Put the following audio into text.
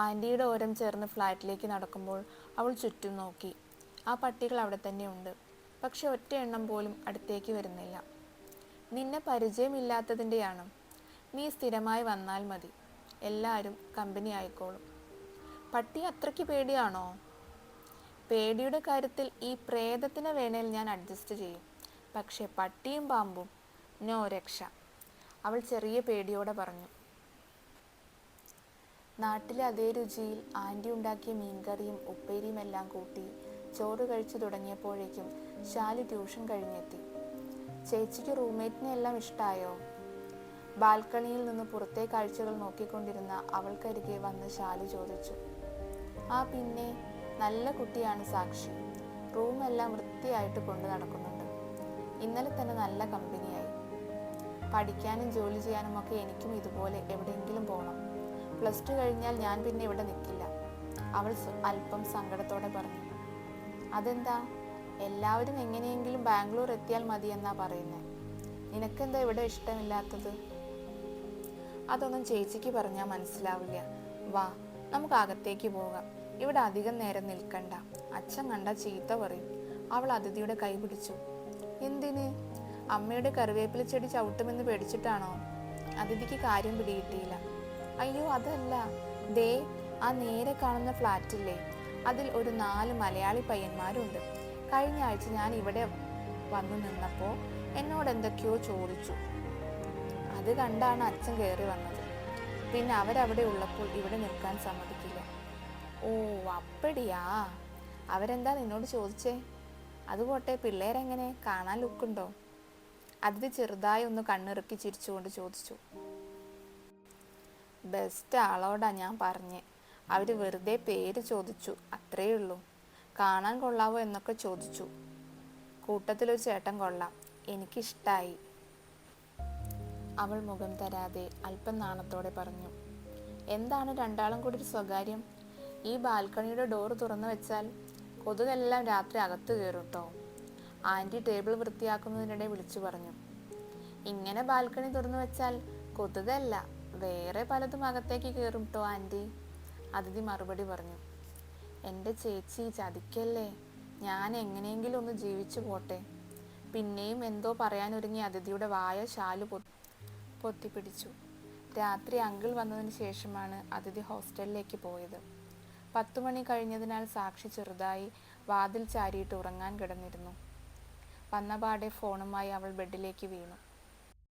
ആൻറ്റിയുടെ ഓരം ചേർന്ന് ഫ്ലാറ്റിലേക്ക് നടക്കുമ്പോൾ അവൾ ചുറ്റും നോക്കി. ആ പട്ടികൾ അവിടെ തന്നെ ഉണ്ട്. പക്ഷെ ഒറ്റ എണ്ണം പോലും അടുത്തേക്ക് വരുന്നില്ല. നിന്നെ പരിചയമില്ലാത്തതിൻ്റെയാണ്. നീ സ്ഥിരമായി വന്നാൽ മതി. എല്ലാവരും കമ്പനി ആയിക്കോളും. പട്ടി അത്രയ്ക്ക് പേടിയാണോ? പേടിയുടെ കാര്യത്തിൽ ഈ പ്രേതത്തിനെ വേണേൽ ഞാൻ അഡ്ജസ്റ്റ് ചെയ്യും. പക്ഷെ പട്ടിയും പാമ്പും നോ രക്ഷ, അവൾ ചെറിയ പേടിയോടെ പറഞ്ഞു. നാട്ടിലെ അതേ രുചിയിൽ ആൻറ്റി ഉണ്ടാക്കിയ മീൻകറിയും ഉപ്പേരിയും എല്ലാം കൂട്ടി ചോറ് കഴിച്ചു തുടങ്ങിയപ്പോഴേക്കും ശാലു ട്യൂഷൻ കഴിഞ്ഞെത്തി. ചേച്ചിക്ക് റൂംമേറ്റിനെ എല്ലാം ഇഷ്ടമായോ? ബാൽക്കണിയിൽ നിന്ന് പുറത്തെ കാഴ്ചകൾ നോക്കിക്കൊണ്ടിരുന്ന അവൾക്കരികെ വന്ന് ശാലു ചോദിച്ചു. ആ പിന്നെ, നല്ല കുട്ടിയാണ് സാക്ഷി. റൂമെല്ലാം വൃത്തിയായിട്ട് കൊണ്ടു നടക്കുന്നുണ്ട്. ഇന്നലെ തന്നെ നല്ല കമ്പനിയായി. പഠിക്കാനും ജോലി ചെയ്യാനും ഒക്കെ എനിക്കും ഇതുപോലെ എവിടെയെങ്കിലും പോകണം. +2 കഴിഞ്ഞാൽ ഞാൻ പിന്നെ ഇവിടെ നിൽക്കില്ല, അവൾ അല്പം സങ്കടത്തോടെ പറഞ്ഞു. അതെന്താ? എല്ലാവരും എങ്ങനെയെങ്കിലും ബാംഗ്ലൂർ എത്തിയാൽ മതി എന്നാ പറയുന്നത്. നിനക്കെന്താ ഇവിടെ ഇഷ്ടമില്ലാത്തത്? അതൊന്നും ചേച്ചിക്ക് പറഞ്ഞാൽ മനസ്സിലാവില്ല. വാ, നമുക്ക് അകത്തേക്ക് പോകാം. ഇവിടെ അധികം നേരം നിൽക്കണ്ട. അച്ഛൻ കണ്ട ചീത്ത പറയും. അവൾ അതിഥിയുടെ കൈ പിടിച്ചു. എന്തിന്? അമ്മയുടെ കറിവേപ്പില ചെടി ചവിട്ടുമെന്ന് പേടിച്ചിട്ടാണോ? അതിഥിക്ക് കാര്യം പിടികിട്ടിയില്ല. അയ്യോ അതല്ല, ദേ ആ നേരെ കാണുന്ന ഫ്ലാറ്റില്ലേ, അതിൽ ഒരു 4 മലയാളി പയ്യന്മാരുണ്ട്. കഴിഞ്ഞ ആഴ്ച ഞാൻ ഇവിടെ വന്നു നിന്നപ്പോൾ എന്നോട് എന്തൊക്കെയോ ചോദിച്ചു. അത് കണ്ടാണ് അച്ഛൻ കയറി വന്നത്. പിന്നെ അവരവിടെ ഉള്ളപ്പോൾ ഇവിടെ നിൽക്കാൻ സമ്മതിക്കില്ല. ഓ അപ്പടിയാ. അവരെന്താ നിന്നോട് ചോദിച്ചേ? അതുപോട്ടെ, പിള്ളേരെങ്ങനെ, കാണാൻ ലുക്കുണ്ടോ? അതിഥി ചെറുതായി ഒന്ന് കണ്ണിറുക്കി ചിരിച്ചുകൊണ്ട് ചോദിച്ചു. ബെസ്റ്റ് ആളോടാ ഞാൻ പറഞ്ഞേ. അവർ വെറുതെ പേര് ചോദിച്ചു, അത്രയേ ഉള്ളൂ. കാണാൻ കൊള്ളാവോ എന്നൊക്കെ ചോദിച്ചു. കൂട്ടത്തിലൊരു ചേട്ടൻ കൊള്ളാം, എനിക്കിഷ്ടായി. അവൾ മുഖം തരാതെ അല്പം നാണത്തോടെ പറഞ്ഞു. എന്താണ് രണ്ടാളും കൂടി ഒരു സ്വകാര്യം? ഈ ബാൽക്കണിയുടെ ഡോറ് തുറന്നു വെച്ചാൽ കൊതുകെല്ലാം രാത്രി അകത്ത് കയറും കേട്ടോ, ആൻറ്റി ടേബിൾ വൃത്തിയാക്കുന്നതിനിടെ വിളിച്ചു പറഞ്ഞു. ഇങ്ങനെ ബാൽക്കണി തുറന്നു വെച്ചാൽ കൊതുകല്ല, വേറെ പലതും അകത്തേക്ക് കയറും കേട്ടോ ആൻറ്റി, അതിഥി മറുപടി പറഞ്ഞു. എൻ്റെ ചേച്ചി ചതിക്കല്ലേ, ഞാൻ എങ്ങനെയെങ്കിലും ഒന്ന് ജീവിച്ചു പോട്ടെ. പിന്നെയും എന്തോ പറയാനൊരുങ്ങി അതിഥിയുടെ വായ ശാലു പൊത്തിപ്പിടിച്ചു. രാത്രി അങ്കിൾ വന്നതിന് ശേഷമാണ് അതിഥി ഹോസ്റ്റലിലേക്ക് പോയത്. 10 മണി കഴിഞ്ഞതിനാൽ സാക്ഷി ചെറുതായി വാതിൽ ചാരിയിട്ട് ഉറങ്ങാൻ കിടന്നിരുന്നു. വന്നപാടെ ഫോണുമായി അവൾ ബെഡിലേക്ക് വീണു.